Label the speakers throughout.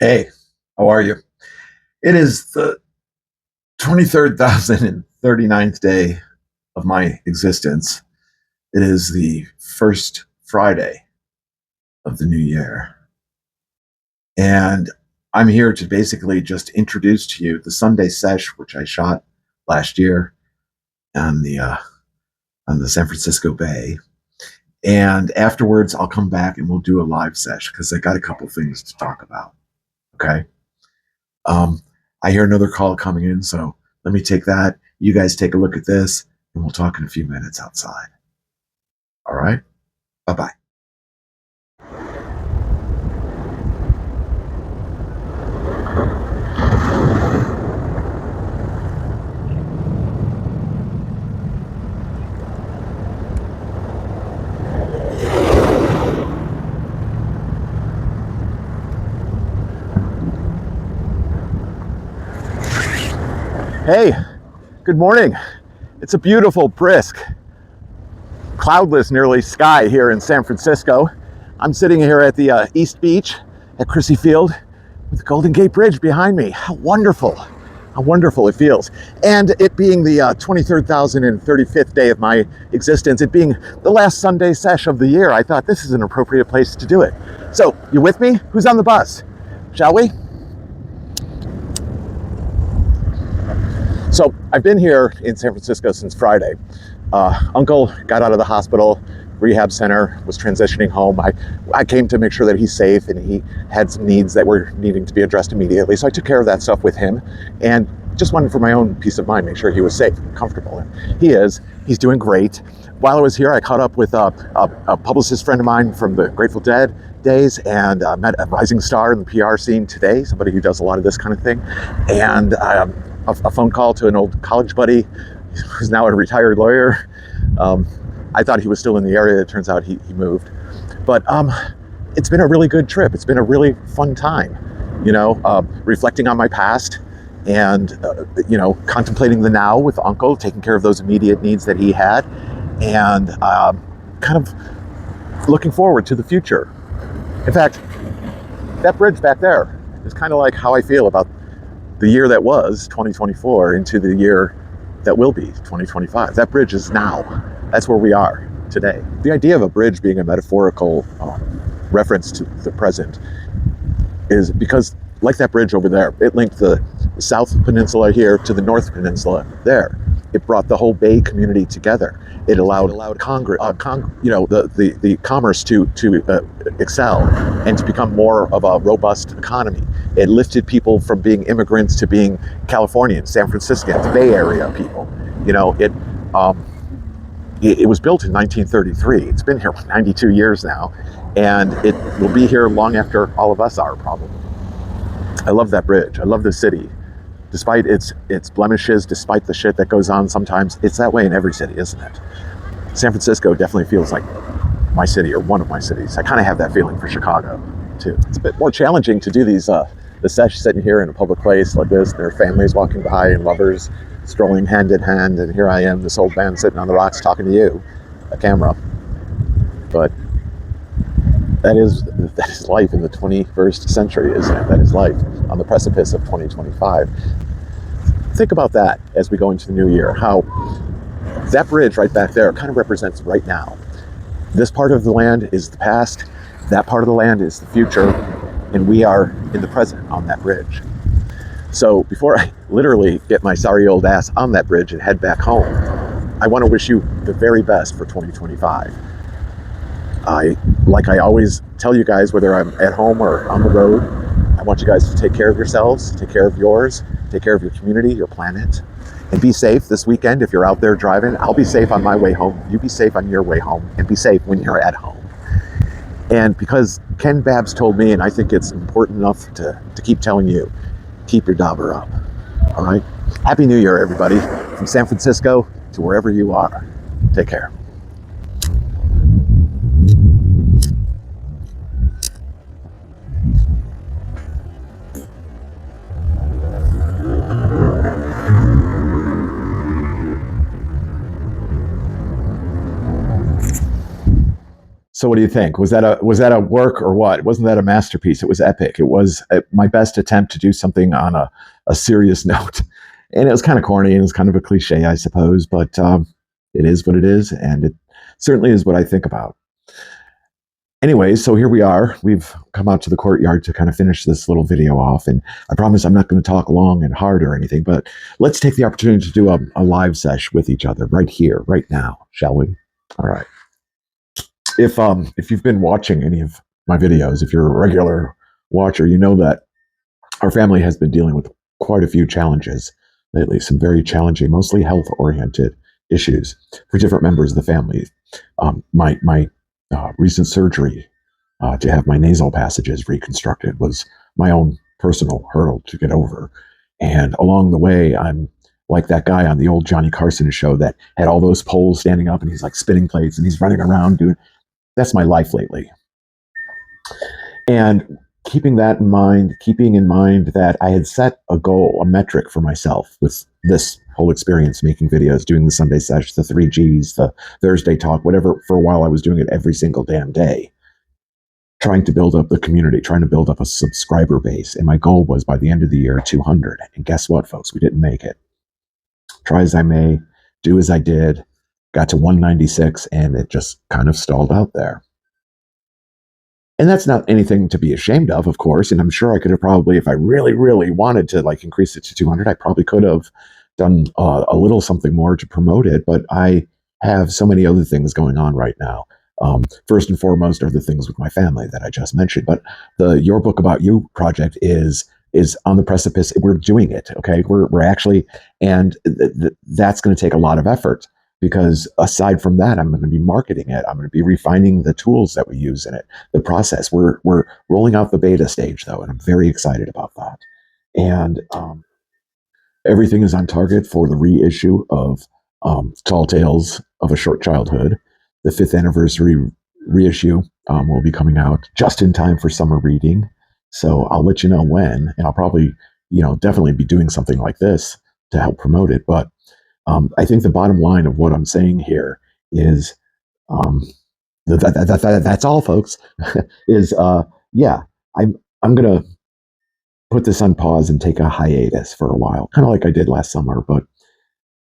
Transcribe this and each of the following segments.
Speaker 1: Hey, how are you? It is the 23,039th day of my existence. It is the first Friday of the new year. And I'm here to basically just introduce to you the Sunday Sesh, which I shot last year on the San Francisco Bay. And afterwards, I'll come back and we'll do a live sesh because I got a couple things to talk about. Okay. Um, I hear another call coming in, so let me take that. You guys take a look at this, and we'll talk in a few minutes outside. All right? Bye bye. Hey, good morning. It's a beautiful, brisk, cloudless nearly sky here in San Francisco. I'm sitting here at the East Beach at Crissy Field with the Golden Gate Bridge behind me. How wonderful it feels. And it being the 23,035th day of my existence, it being the last Sunday sesh of the year, I thought this is an appropriate place to do it. So, you with me? Who's on the bus? Shall we? So, I've been here in San Francisco since Friday. Uncle got out of the hospital, rehab center, was transitioning home. I came to make sure that he's safe, and he had some needs that were needing to be addressed immediately. So I took care of that stuff with him, and just wanted for my own peace of mind, make sure he was safe and comfortable. And he is. He's doing great. While I was here, I caught up with a publicist friend of mine from the Grateful Dead days, and met a rising star in the PR scene today, somebody who does a lot of this kind of thing, and a phone call to an old college buddy who's now a retired lawyer. I thought he was still in the area. It turns out he moved. But it's been a really good trip. It's been a really fun time, reflecting on my past and, contemplating the now with Uncle, taking care of those immediate needs that he had, and kind of looking forward to the future. In fact, that bridge back there is kind of like how I feel about the year that was 2024 into the year that will be 2025. That bridge is now. That's where we are today. The idea of a bridge being a metaphorical reference to the present is because, like that bridge over there, it linked the South Peninsula here to the North Peninsula there. It brought the whole Bay community together. It allowed the commerce to excel and to become more of a robust economy. It lifted people from being immigrants to being Californians, San Franciscans, Bay Area people. It was built in 1933. It's been here for 92 years now, and it will be here long after all of us are, probably. I love that bridge. I love the city. Despite its blemishes, despite the shit that goes on sometimes, it's that way in every city, isn't it? San Francisco definitely feels like my city, or one of my cities. I kind of have that feeling for Chicago, too. It's a bit more challenging to do these, the sesh sitting here in a public place like this. There are families walking by and lovers strolling hand in hand, and here I am, this old man sitting on the rocks talking to you, a camera. But that is life in the 21st century, isn't it? That is life on the precipice of 2025. Think about that as we go into the new year, how that bridge right back there kind of represents right now. This part of the land is the past, that part of the land is the future, and we are in the present on that bridge. So before I literally get my sorry old ass on that bridge and head back home, I want to wish you the very best for 2025. Like I always tell you guys, whether I'm at home or on the road, I want you guys to take care of yourselves, take care of yours, take care of your community, your planet, and be safe this weekend. If you're out there driving, I'll be safe on my way home. You be safe on your way home, and be safe when you're at home. And because Ken Babbs told me, and I think it's important enough to keep telling you, keep your dauber up. All right? Happy New Year, everybody, from San Francisco to wherever you are. Take care. So what do you think? Was that a work or what? Wasn't that a masterpiece? It was epic. It was my best attempt to do something on a serious note, and it was kind of corny and it was kind of a cliche, I suppose. But it is what it is, and it certainly is what I think about. Anyways, so here we are. We've come out to the courtyard to kind of finish this little video off, and I promise I'm not going to talk long and hard or anything. But let's take the opportunity to do a live sesh with each other right here, right now, shall we? All right. If you've been watching any of my videos, if you're a regular watcher, you know that our family has been dealing with quite a few challenges lately, some very challenging, mostly health-oriented issues for different members of the family. My recent surgery to have my nasal passages reconstructed was my own personal hurdle to get over. And along the way, I'm like that guy on the old Johnny Carson show that had all those poles standing up and he's like spinning plates and he's running around doing. That's my life lately. And keeping that in mind, keeping in mind that I had set a goal, a metric for myself with this whole experience, making videos, doing the Sunday Sesh, the 3Gs, the Thursday talk, whatever. For a while, I was doing it every single damn day, trying to build up the community, trying to build up a subscriber base. And my goal was by the end of the year, 200. And guess what, folks? We didn't make it. Try as I may, do as I did, got to 196, and it just kind of stalled out there. And that's not anything to be ashamed of course. And I'm sure I could have probably, if I really, really wanted to like increase it to 200, I probably could have done a little something more to promote it. But I have so many other things going on right now. First and foremost are the things with my family that I just mentioned. But the Your Book About You project is on the precipice. We're doing it. Okay. We're actually, and that's going to take a lot of effort. Because aside from that, I'm going to be marketing it. I'm going to be refining the tools that we use in it, the process. We're rolling out the beta stage, though, and I'm very excited about that. And everything is on target for the reissue of Tall Tales of a Short Childhood. The 5th anniversary reissue will be coming out just in time for summer reading. So I'll let you know when, and I'll probably, definitely be doing something like this to help promote it. But I think the bottom line of what I'm saying here is that's all, folks. Is yeah, I'm gonna put this on pause and take a hiatus for a while, kind of like I did last summer. But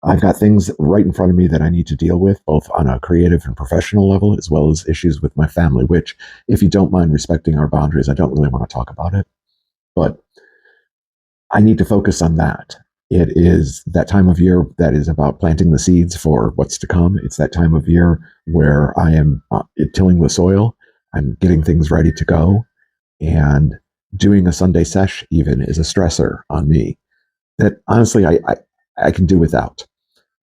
Speaker 1: I've got things right in front of me that I need to deal with, both on a creative and professional level, as well as issues with my family. Which, if you don't mind respecting our boundaries, I don't really want to talk about it, but I need to focus on that. It is that time of year that is about planting the seeds for what's to come. It's that time of year where I am tilling the soil. I'm getting things ready to go. And doing a Sunday sesh even is a stressor on me that honestly I can do without.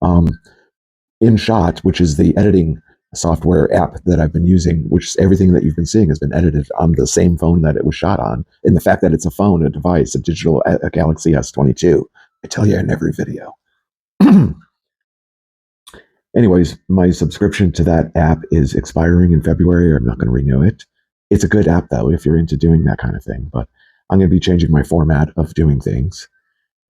Speaker 1: InShot, which is the editing software app that I've been using, which everything that you've been seeing has been edited on the same phone that it was shot on. And the fact that it's a phone, a device, a Galaxy S22, I tell you in every video. Anyways, my subscription to that app is expiring in February. I'm not going to renew it. It's a good app, though, if you're into doing that kind of thing. But I'm going to be changing my format of doing things.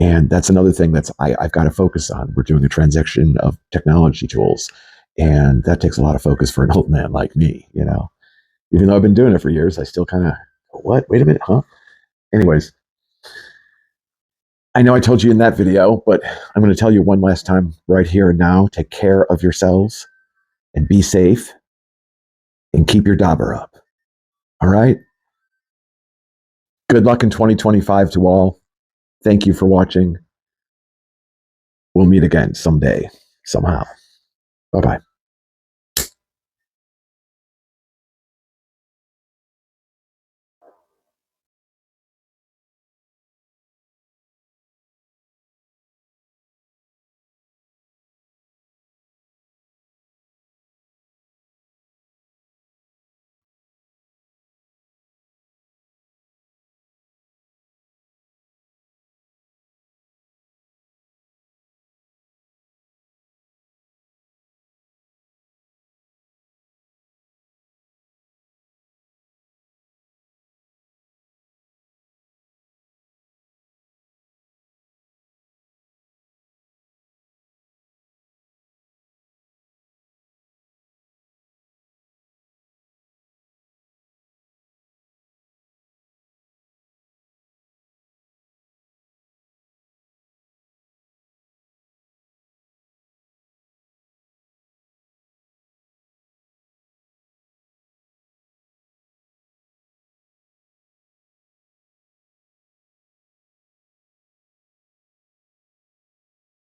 Speaker 1: And that's another thing I've got to focus on. We're doing a transition of technology tools. And that takes a lot of focus for an old man like me, Even though I've been doing it for years, I still kind of, what? Wait a minute, huh? Anyways, I know I told you in that video, but I'm going to tell you one last time right here and now. Take care of yourselves and be safe and keep your dauber up. All right? Good luck in 2025 to all. Thank you for watching. We'll meet again someday, somehow. Bye-bye.